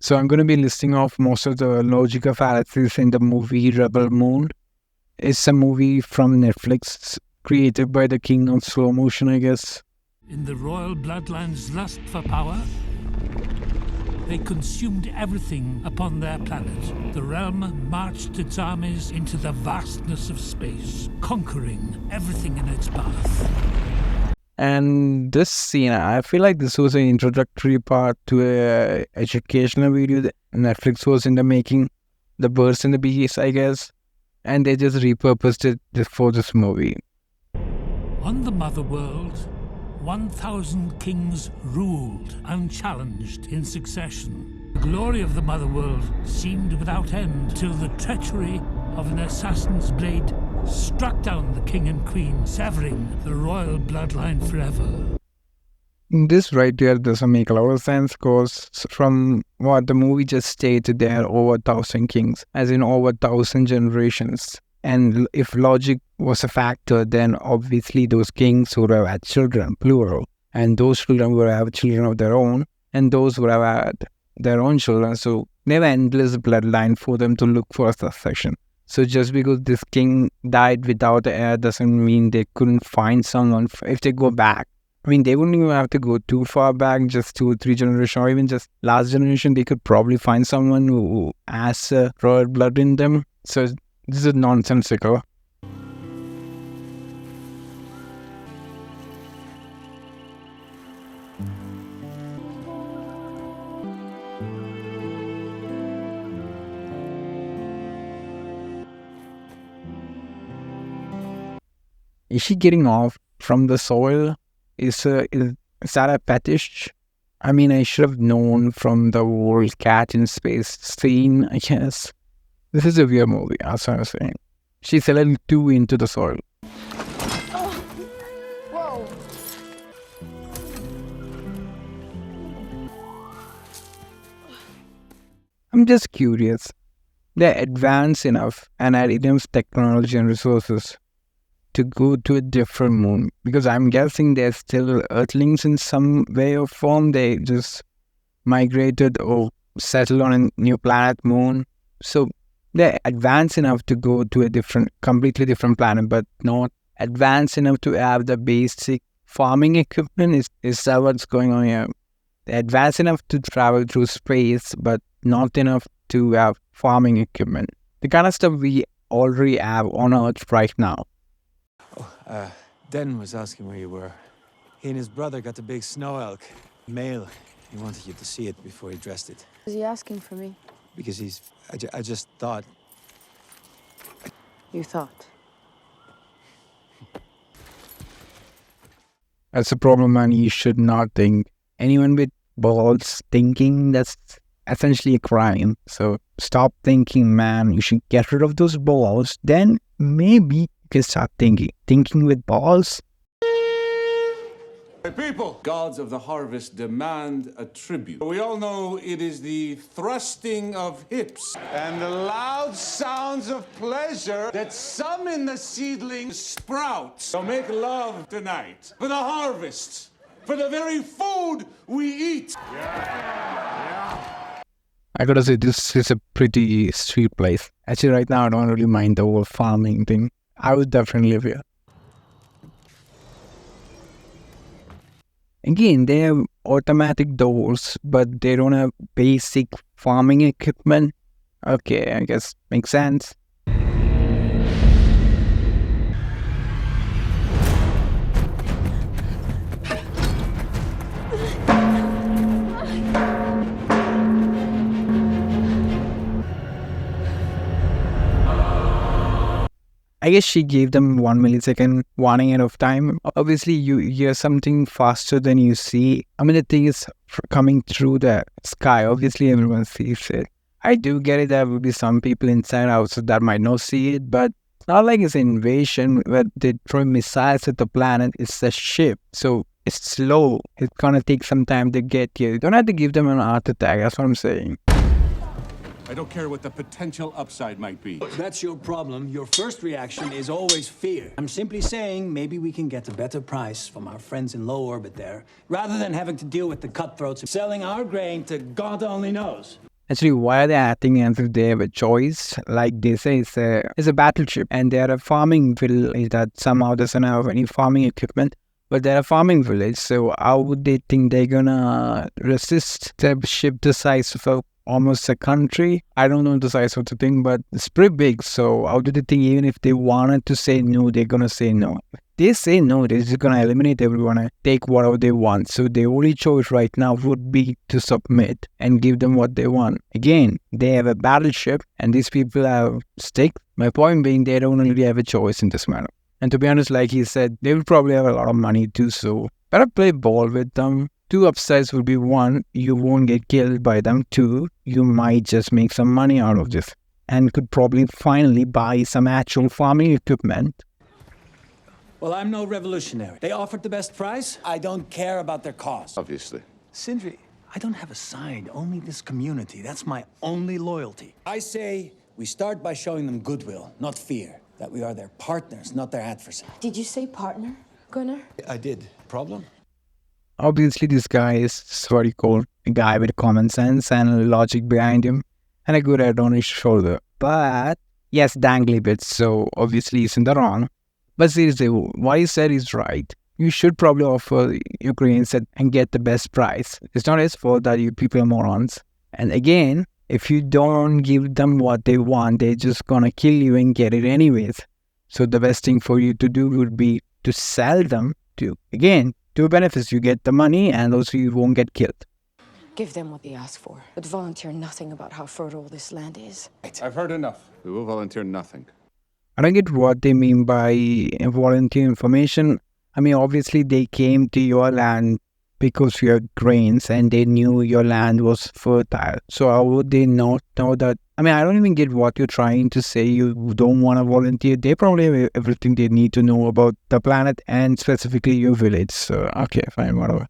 So I'm going to be listing off most of the logical fallacies in the movie Rebel Moon. It's a movie from Netflix, created by the king of slow motion, I guess. In the royal bloodline's lust for power, they consumed everything upon their planet. The realm marched its armies into the vastness of space, conquering everything in its path. And this scene, I feel like this was an introductory part to a educational video that Netflix was in the making, The Birds and the Bees, I guess. And they just repurposed it for this movie. On the mother world, 1,000 kings ruled unchallenged in succession. The glory of the mother world seemed without end till the treachery of an assassin's blade struck down the king and queen, severing the royal bloodline forever. This right here doesn't make a lot of sense because from what the movie just stated, there are over 1,000 kings, as in over 1,000 generations. And if logic was a factor, then obviously those kings would have had children, plural. And those children would have children of their own, and those would have had their own children. So they have an endless bloodline for them to look for a succession. So just because this king died without an heir doesn't mean they couldn't find someone if they go back. I mean, they wouldn't even have to go too far back, just 2 or 3 generations, or even just last generation. They could probably find someone who has royal blood in them. So this is nonsensical. Is she getting off from the soil? Is that a fetish? I mean, I should have known from the whole cat in space scene, I guess. This is a weird movie, as I was saying. She's a little too into the soil. Oh. Whoa. I'm just curious. They're advanced enough and had enough technology and resources to go to a different moon, because I'm guessing they're still Earthlings in some way or form. They just migrated or settled on a new planet, moon. So they're advanced enough to go to a completely different planet, but not advanced enough to have the basic farming equipment. Is that what's going on here? They're advanced enough to travel through space, but not enough to have farming equipment. The kind of stuff we already have on Earth right now. Den was asking where you were. He and his brother got the big snow elk. Male. He wanted you to see it before he dressed it. Is he asking for me? Because I just thought... You thought? That's a problem, man. You should not think. Anyone with balls thinking, that's essentially a crime. So stop thinking, man. You should get rid of those balls. Then maybe you can start thinking. Thinking with balls? My people, gods of the harvest demand a tribute. We all know it is the thrusting of hips and the loud sounds of pleasure that summon the seedlings sprout. So make love tonight for the harvest, for the very food we eat. I gotta say, this is a pretty sweet place. Actually, right now, I don't really mind the whole farming thing. I would definitely live here. Again, they have automatic doors, but they don't have basic farming equipment. Okay, I guess makes sense. I guess she gave them 1 millisecond warning ahead of time. Obviously, you hear something faster than you see. I mean, the thing is coming through the sky. Obviously, everyone sees it. I do get it. There will be some people inside houses that might not see it, but it's not like it's an invasion where they throw missiles at the planet. It's a ship. So it's slow. It's gonna take some time to get here. You don't have to give them an heart attack. That's what I'm saying. I don't care what the potential upside might be. That's your problem. Your first reaction is always fear. I'm simply saying maybe we can get a better price from our friends in low orbit there, rather than having to deal with the cutthroats selling our grain to God only knows. Actually, why are they acting as if they have a choice? Like they say, it's a battleship, and they're a farming village that somehow doesn't have any farming equipment, but they're a farming village. So how would they think they're gonna resist a ship the size of almost a country? I don't know the size of the thing, but it's pretty big. So how do they think even if they wanted to say no, they're gonna say no? They say no, they're just gonna eliminate everyone and take whatever they want. So the only choice right now would be to submit and give them what they want. Again, they have a battleship and these people have sticks. My point being, they don't really have a choice in this matter. And to be honest, like he said, they will probably have a lot of money too, so better play ball with them. Two upsides would be: one, you won't get killed by them. Two, you might just make some money out of this and could probably finally buy some actual farming equipment. Well, I'm no revolutionary. They offered the best price. I don't care about their cost. Obviously. Sindri, I don't have a side, only this community. That's my only loyalty. I say we start by showing them goodwill, not fear. That we are their partners, not their adversaries. Did you say partner, Gunnar? I did. Problem? Obviously, this guy is what you call a guy with common sense and logic behind him and a good head on his shoulder. But yes, dangly bits, so obviously he's in the wrong. But seriously, what he said is right. You should probably offer Ukrainians and get the best price. It's not his fault that you people are morons. And again, if you don't give them what they want, they're just gonna kill you and get it anyways. So the best thing for you to do would be to sell them to, again, two benefits. You get the money and also you won't get killed. Give them what they ask for, but volunteer nothing about how fertile this land is. I've heard enough. We will volunteer nothing. I don't get what they mean by volunteer information. I mean, obviously they came to your land because you had grains and they knew your land was fertile. So how would they not know that? I mean, I don't even get what you're trying to say. You don't want to volunteer. They probably have everything they need to know about the planet and specifically your village. So, okay, fine, whatever.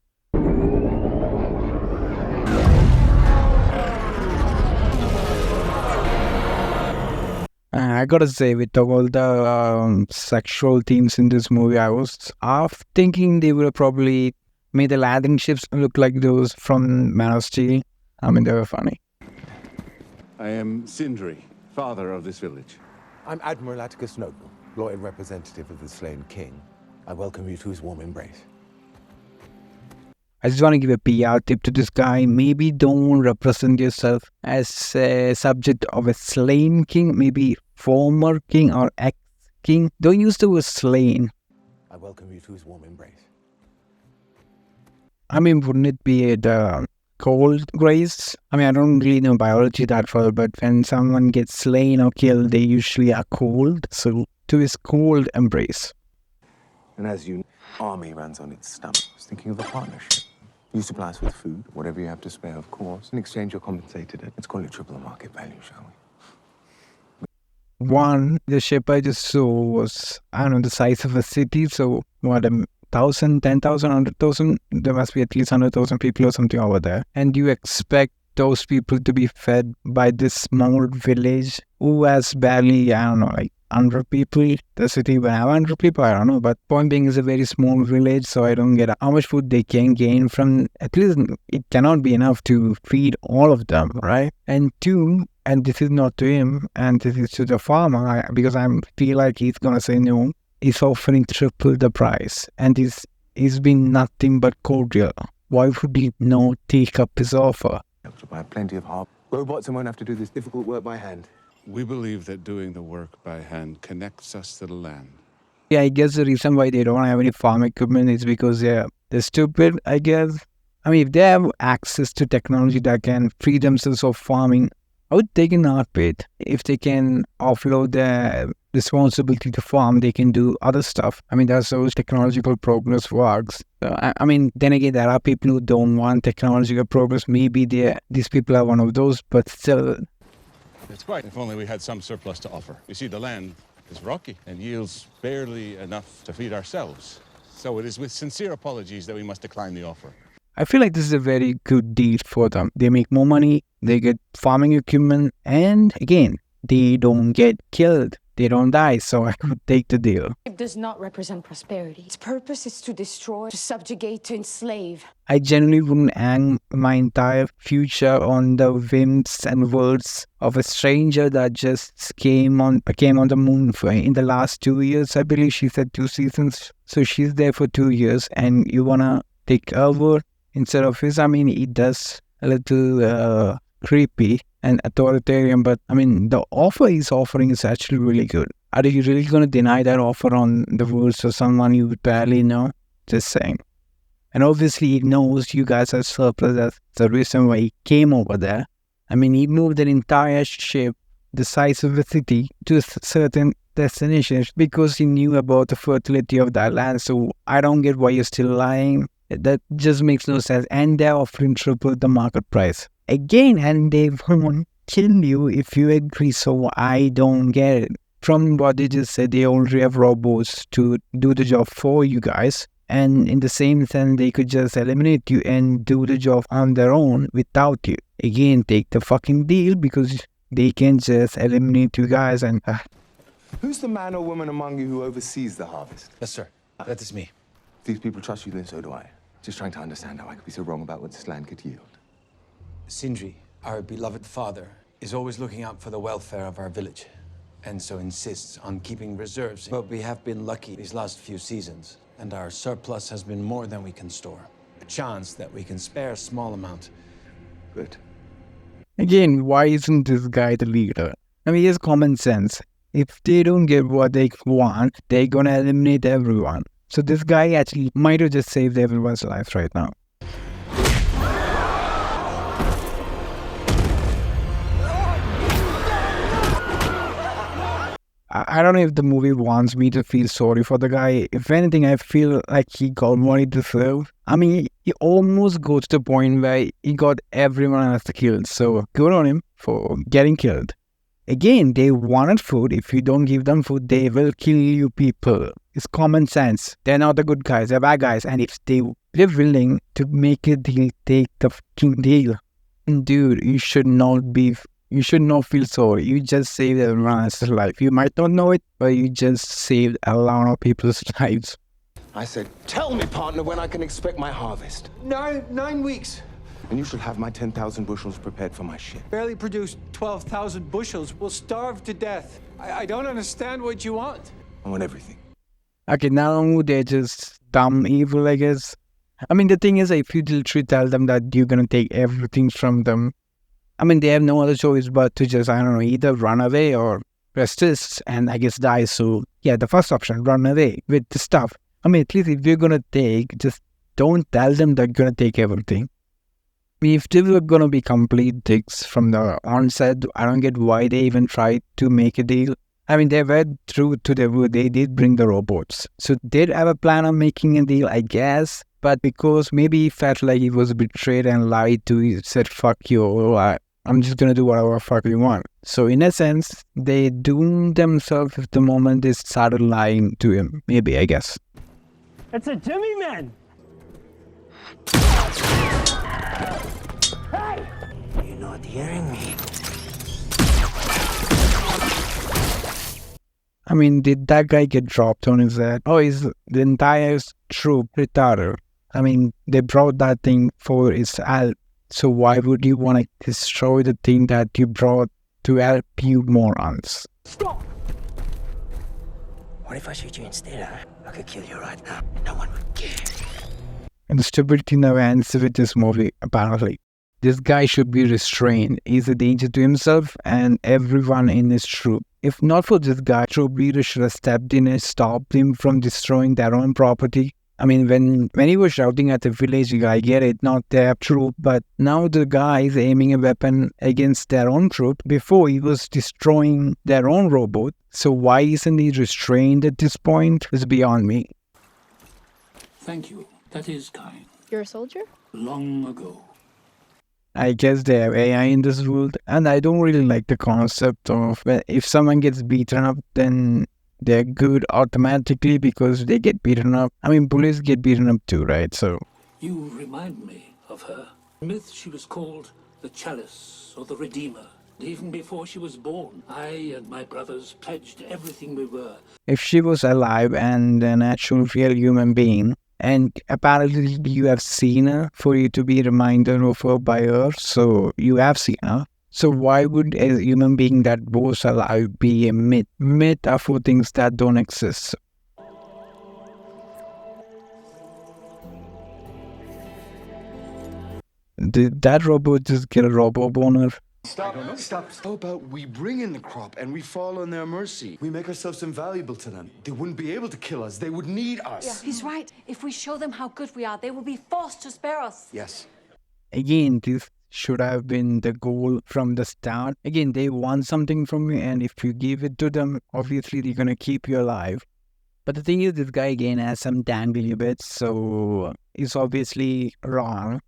I gotta say, with all the sexual themes in this movie, I was half thinking they would have probably made the landing ships look like those from Man of Steel. I mean, they were funny. I am Sindri, father of this village. I'm Admiral Atticus Noble, loyal representative of the slain king. I welcome you to his warm embrace. I just want to give a PR tip to this guy. Maybe don't represent yourself as a subject of a slain king, maybe former king or ex-king. Don't use the word slain. I welcome you to his warm embrace. I mean, wouldn't it be the cold grace? I mean, I don't really know biology that well, but when someone gets slain or killed, they usually are cold. So to his cold embrace. And as you know, army runs on its stomach. I was thinking of a partnership. You supply us with food, whatever you have to spare, of course. In exchange, you're compensated it. Let's call it triple the market value, shall we? One, the ship I just saw was, I don't know, the size of a city. So what, 1,000, 10,000, 100,000? There must be at least 100,000 people or something over there. And you expect those people to be fed by this small village who has barely, I don't know, like 100 people. The city will have 100 people, I don't know. But point being, is a very small village, so I don't get how much food they can gain from. At least it cannot be enough to feed all of them, right? And two, and this is not to him, and this is to the farmer, because I feel like he's gonna say no. He's offering triple the price, and he's been nothing but cordial. Why would he not take up his offer? To buy plenty of hard robots and won't have to do this difficult work by hand. We believe that doing the work by hand connects us to the land. Yeah, I guess the reason why they don't have any farm equipment is because they're stupid, I guess. I mean, if they have access to technology that can free themselves of farming, I would take an heartbeat. If they can offload their responsibility to farm, they can do other stuff. I mean, that's how technological progress works. I mean, then again, there are people who don't want technological progress. Maybe these people are one of those, but still. It's quite. If only we had some surplus to offer. You see, the land is rocky and yields barely enough to feed ourselves. So it is with sincere apologies that we must decline the offer. I feel like this is a very good deal for them. They make more money, they get farming equipment, and again, they don't get killed. they don't die, so I could take the deal. It does not represent prosperity. Its purpose is to destroy, to subjugate, to enslave. I generally wouldn't hang my entire future on the whims and words of a stranger that just came on the moon in the last 2 years. I believe she said 2 seasons, so she's there for 2 years, and you wanna take over instead of his. I mean, it does a little creepy and authoritarian, but I mean, the offer he's offering is actually really good. Are you really gonna deny that offer on the words of someone you barely know? Just saying. And obviously, he knows you guys are surplus. That's the reason why he came over there. I mean, he moved an entire ship the size of a city to certain destinations because he knew about the fertility of that land. So I don't get why you're still lying. That just makes no sense. And they're offering triple the market price. Again, and they won't kill you if you agree. So I don't get it. From what they just said, they already have robots to do the job for you guys. And in the same sense, they could just eliminate you and do the job on their own without you. Again, take the fucking deal because they can just eliminate you guys and... Who's the man or woman among you who oversees the harvest? Yes, sir. That is me. If these people trust you, then so do I. Just trying to understand how I could be so wrong about what this land could yield. Sindri, our beloved father, is always looking out for the welfare of our village, and so insists on keeping reserves. But we have been lucky these last few seasons, and our surplus has been more than we can store. A chance that we can spare a small amount. Good. Again, why isn't this guy the leader? I mean, he has common sense. If they don't get what they want, they're gonna eliminate everyone. So this guy actually might have just saved everyone's life right now. I don't know if the movie wants me to feel sorry for the guy. If anything, I feel like he got what he deserved. I mean, he almost got to the point where he got everyone else killed. So good on him for getting killed. Again, they wanted food. If you don't give them food, they will kill you people. It's common sense. They're not the good guys, they're bad guys. And if they're willing to make a deal, take the fucking deal. And dude, you should not feel sorry. You just saved everyone else's life. You might not know it, but you just saved a lot of people's lives. I said, tell me, partner, when I can expect my harvest. 9 weeks. And you shall have my 10,000 bushels prepared for my ship. Barely produced 12,000 bushels. We'll starve to death. I don't understand what you want. I want everything. Okay, now they're just dumb evil, I guess. I mean, the thing is, if you literally tell them that you're gonna take everything from them, I mean, they have no other choice but to just, I don't know, either run away or resist and I guess die. So, yeah, the first option, run away with the stuff. I mean, at least if you're gonna take, just don't tell them that you're gonna take everything. I mean, if they were gonna be complete dicks from the onset, I don't get why they even tried to make a deal. I mean, they were true to their word. They did bring the robots. So they did have a plan of making a deal, I guess. But because maybe he felt like he was betrayed and lied to, he said, fuck you, I'm just gonna do whatever fuck you want. So in a sense, they doomed themselves the moment they started lying to him. Maybe, I guess. It's a Jimmy man! Hey! You're not hearing me. I mean, did that guy get dropped on his head? Oh, is the entire troop retarded? I mean, they brought that thing for his help. So why would you want to destroy the thing that you brought to help you morons? Stop! What if I shoot you instead, huh? I could kill you right now. No one would care. And the stupidity never ends with this movie, apparently. This guy should be restrained. He's a danger to himself and everyone in his troop. If not for this guy, troop leader should have stepped in and stopped him from destroying their own property. I mean, when he was shouting at the village, I get it, not their troop, but now the guy is aiming a weapon against their own troop. Before, he was destroying their own robot. So why isn't he restrained at this point? It's beyond me. Thank you. That is kind. You're a soldier? Long ago. I guess they have AI in this world, and I don't really like the concept of if someone gets beaten up, then they're good automatically because they get beaten up. I mean, bullies get beaten up too, right? So You remind me of her. In myth, she was called the Chalice or the Redeemer. Even before she was born, I and my brothers pledged everything we were. If she was alive and an actual real human being, and apparently you have seen her for you to be reminded of her by her, so you have seen her. So why would a human being that was alive be a myth? Myth are for things that don't exist. Did that robot just get a robo boner? Stop. How about we bring in the crop and we fall on their mercy? We make ourselves invaluable to them. They wouldn't be able to kill us. They would need us. Yeah, he's right. If we show them how good we are, they will be forced to spare us. Yes. Again, this should have been the goal from the start. Again, they want something from you, and if you give it to them, obviously they're gonna keep you alive. But the thing is, this guy again has some dangly bits, so it's obviously wrong.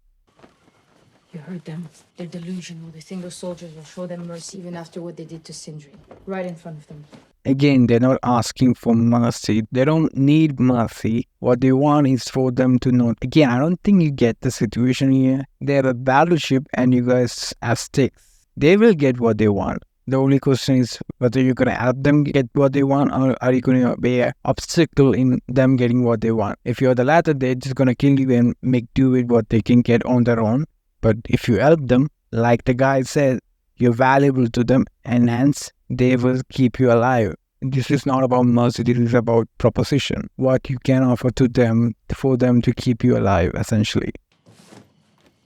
You heard them. They're delusional. They think those soldiers will show them mercy even after what they did to Sindri. Right in front of them. Again, they're not asking for mercy. They don't need mercy. What they want is for them to know. Again, I don't think you get the situation here. They have a battleship and you guys have sticks. They will get what they want. The only question is whether you're going to help them get what they want, or are you going to be an obstacle in them getting what they want. If you're the latter, they're just going to kill you and make do with what they can get on their own. But if you help them, like the guy said, you're valuable to them, and hence they will keep you alive. This is not about mercy, this is about proposition. What you can offer to them for them to keep you alive, essentially.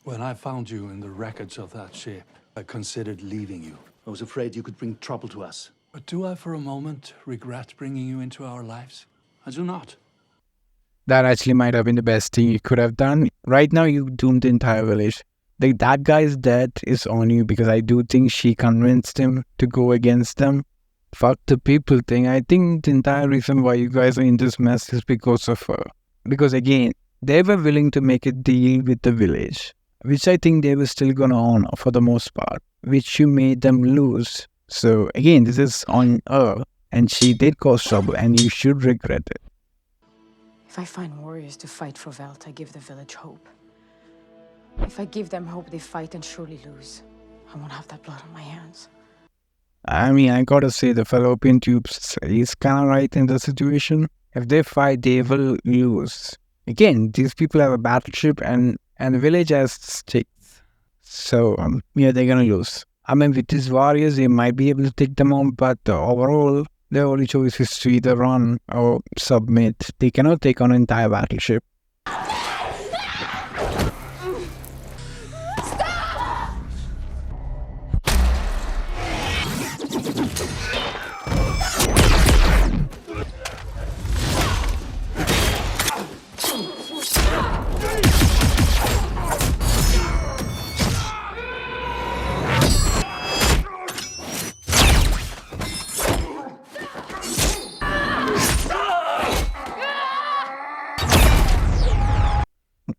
When I found you in the wreckage of that ship, I considered leaving you. I was afraid you could bring trouble to us. But do I for a moment regret bringing you into our lives? I do not. That actually might have been the best thing you could have done. Right now, you doomed the entire village. That guy's death is on you, because I do think she convinced him to go against them. Fuck the people thing. I think the entire reason why you guys are in this mess is because of her. Because again, they were willing to make a deal with the village, which I think they were still gonna honor for the most part, which you made them lose. So again, this is on her, and she did cause trouble, and you should regret it. If I find warriors to fight for Velt, I give the village hope. If I give them hope, they fight and surely lose. I won't have that blood on my hands. I mean, I gotta say, the fallopian tubes is kinda right in the situation. If they fight, they will lose. Again, these people have a battleship and the village has sticks. So, yeah, they're gonna lose. I mean, with these warriors, they might be able to take them on, but overall, their only choice is to either run or submit. They cannot take on an entire battleship.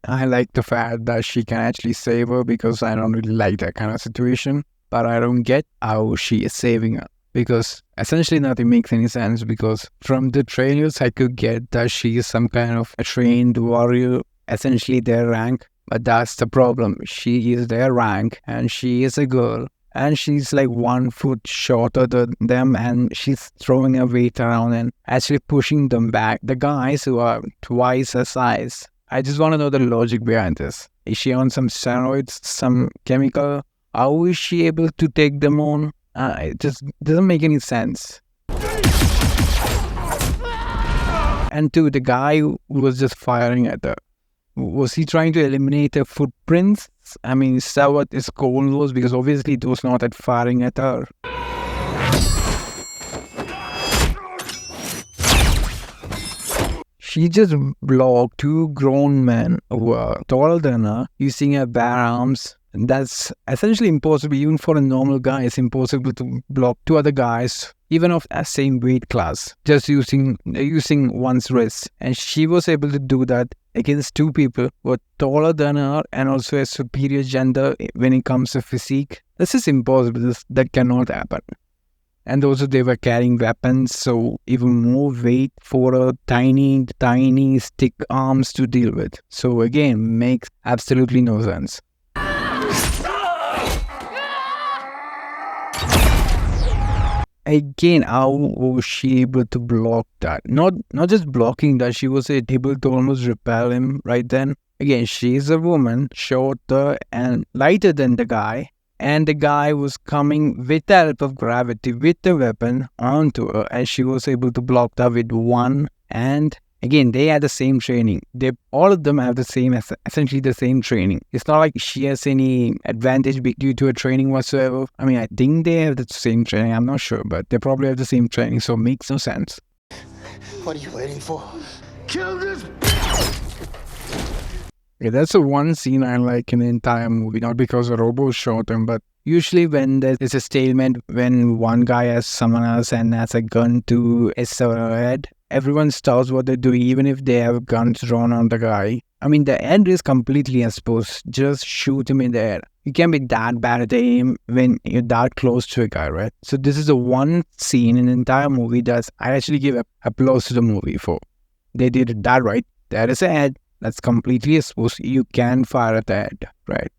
I like the fact that she can actually save her, because I don't really like that kind of situation. But I don't get how she is saving her, because essentially nothing makes any sense, because from the trailers I could get that she is some kind of a trained warrior, essentially their rank. But that's the problem. She is their rank and she is a girl. And she's like 1 foot shorter than them, and she's throwing her weight around and actually pushing them back. The guys who are twice her size. I just want to know the logic behind this. Is she on some steroids, some chemical? How is she able to take them on? It just doesn't make any sense. And two, the guy who was just firing at her, was he trying to eliminate her footprints? I mean, is that what his goal was? Because obviously it was not at firing at her. She just blocked 2 grown men who were taller than her using her bare arms. And that's essentially impossible. Even for a normal guy, it's impossible to block 2 other guys, even of the same weight class, just using one's wrist. And she was able to do that against 2 people who were taller than her and also a superior gender when it comes to physique. This is impossible. That cannot happen. And also they were carrying weapons, so even more weight for a tiny stick arms to deal with. So again, makes absolutely no sense. Again, how was she able to block that? Not just blocking that, she was able to almost repel him right then. Again, she's a woman, shorter and lighter than the guy, and the guy was coming with the help of gravity with the weapon onto her, and she was able to block that with one. And again, they had the same training. All of them have the same, essentially the same training. It's not like she has any advantage due to her training whatsoever. I mean, I think they have the same training. I'm not sure, but they probably have the same training, so it makes no sense. What are you waiting for? Kill this! Yeah, that's the one scene I like in the entire movie, not because the robot shot him, but usually when there's a stalemate, when one guy has someone else and has a gun to his head, everyone stops what they're doing, even if they have guns drawn on the guy. I mean, the end is completely exposed. Just shoot him in the head. You can't be that bad at aim when you're that close to a guy, right? So this is the one scene in the entire movie that I actually give applause to the movie for. They did that right. There is a head that's completely exposed. You can fire at the head, right?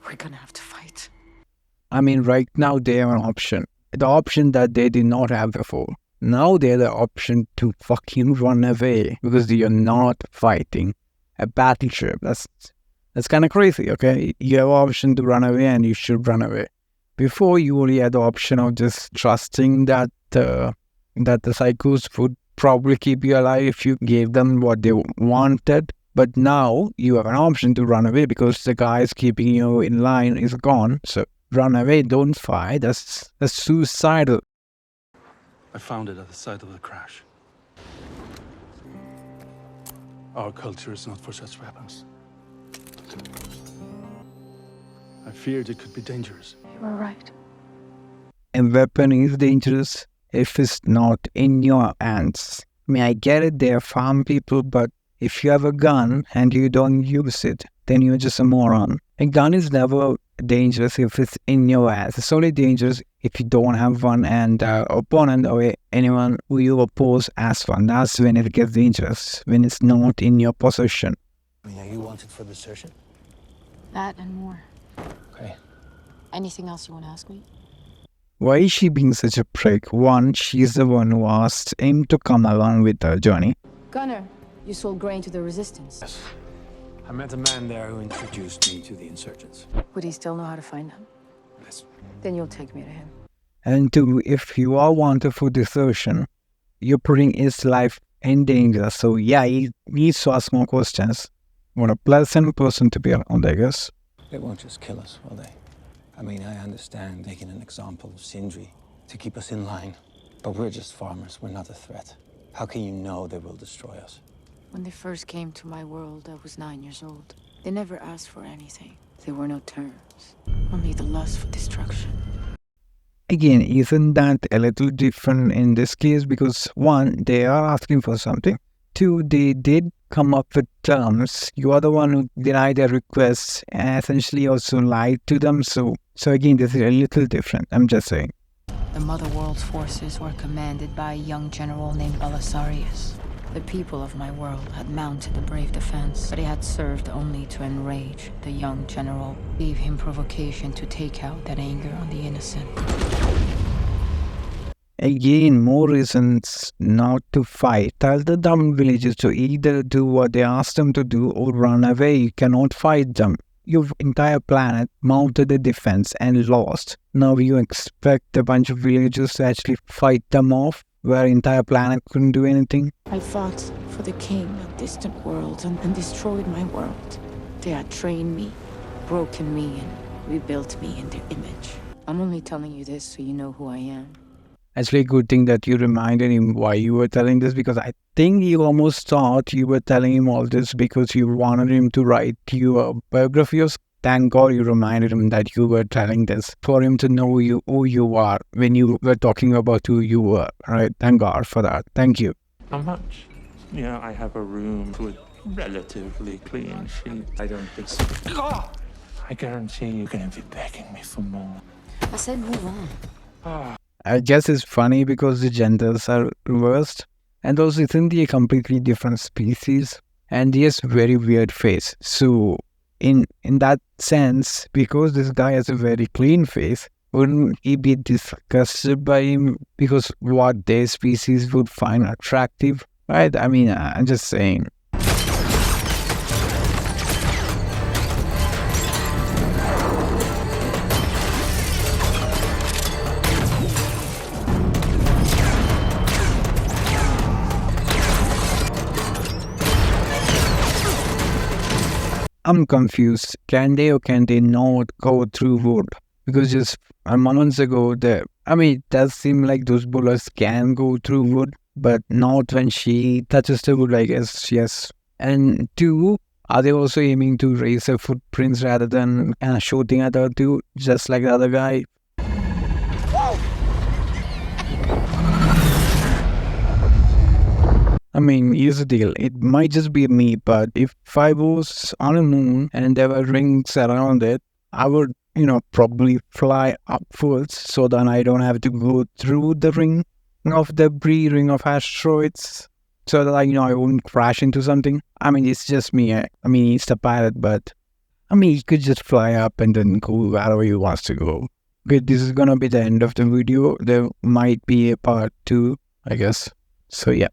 We're gonna have to fight. I mean, right now they have an option. The option that they did not have before. Now they have the option to fucking run away because you're not fighting a battleship. That's kind of crazy, okay? You have an option to run away and you should run away. Before, you only had the option of just trusting that the psychos would probably keep you alive if you gave them what they wanted. But now you have an option to run away because the guy is keeping you in line is gone. So run away, don't fight. That's suicidal. I found it at the site of the crash. Our culture is not for such weapons. I feared it could be dangerous. You were right. A weapon is dangerous if it's not in your hands. I mean, I get it, they're farm people, but if you have a gun and you don't use it, then you're just a moron. A gun is never dangerous if it's in your hands. It's only dangerous if you don't have one and opponent or anyone who you oppose has one. That's when it gets dangerous, when it's not in your possession. I mean, are you wanted for desertion? That and more. Okay. Anything else you want to ask me? Why is she being such a prick? One, she's the one who asked him to come along with her journey. Gunner, you sold grain to the resistance. Yes. I met a man there who introduced me to the insurgents. Would he still know how to find them? Yes. Then you'll take me to him. And two, if you are wanted for desertion, you're putting his life in danger. So yeah, he needs to ask more questions. What a pleasant person to be around, I guess. They won't just kill us, will they? I mean, I understand taking an example of Sindri to keep us in line. But we're just farmers, we're not a threat. How can you know they will destroy us? When they first came to my world, I was 9 years old. They never asked for anything. There were no terms, only the lust for destruction. Again, isn't that a little different in this case? Because one, they are asking for something. Two, they did come up with terms. You are the one who denied their requests and essentially also lied to them. So again, this is a little different. I'm just saying. The Mother World's forces were commanded by a young general named Belisarius. The people of my world had mounted a brave defense, but it had served only to enrage the young general, gave him provocation to take out that anger on the innocent. Again, more reasons not to fight. Tell the dumb villagers to either do what they ask them to do or run away. You cannot fight them. Your entire planet mounted a defense and lost. Now you expect a bunch of villagers to actually fight them off, where entire planet couldn't do anything? I fought for the king of distant worlds and destroyed my world. They had trained me, broken me, and rebuilt me in their image. I'm only telling you this so you know who I am. Actually, a good thing that you reminded him why you were telling this, because I think he almost thought you were telling him all this because you wanted him to write you a biography of. Thank God you reminded him that you were telling this for him to know who you are when you were talking about who you were, right? Thank God for that. Thank you. How much? Yeah, I have a room with relatively clean sheets. I don't think so. I guarantee you're going to be begging me for more. I said move on. I guess it's funny because the genders are reversed, and also isn't he a completely different species, and he has a very weird face. So in that sense, because this guy has a very clean face, wouldn't he be disgusted by him because what their species would find attractive, right? I mean, I'm just saying. I'm confused. Can they or can they not go through wood? Because just months ago, it does seem like those bullets can go through wood, but not when she touches the wood, I guess, yes. And two, are they also aiming to raise their footprints rather than shooting at her too, just like the other guy? I mean, here's the deal. It might just be me, but if I was on a moon and there were rings around it, I would, probably fly upwards so that I don't have to go through the ring of debris, ring of asteroids, so that I won't crash into something. I mean, it's just me. He's the pilot, but he could just fly up and then go wherever he wants to go. Okay, this is gonna be the end of the video. There might be a part 2, I guess. So yeah.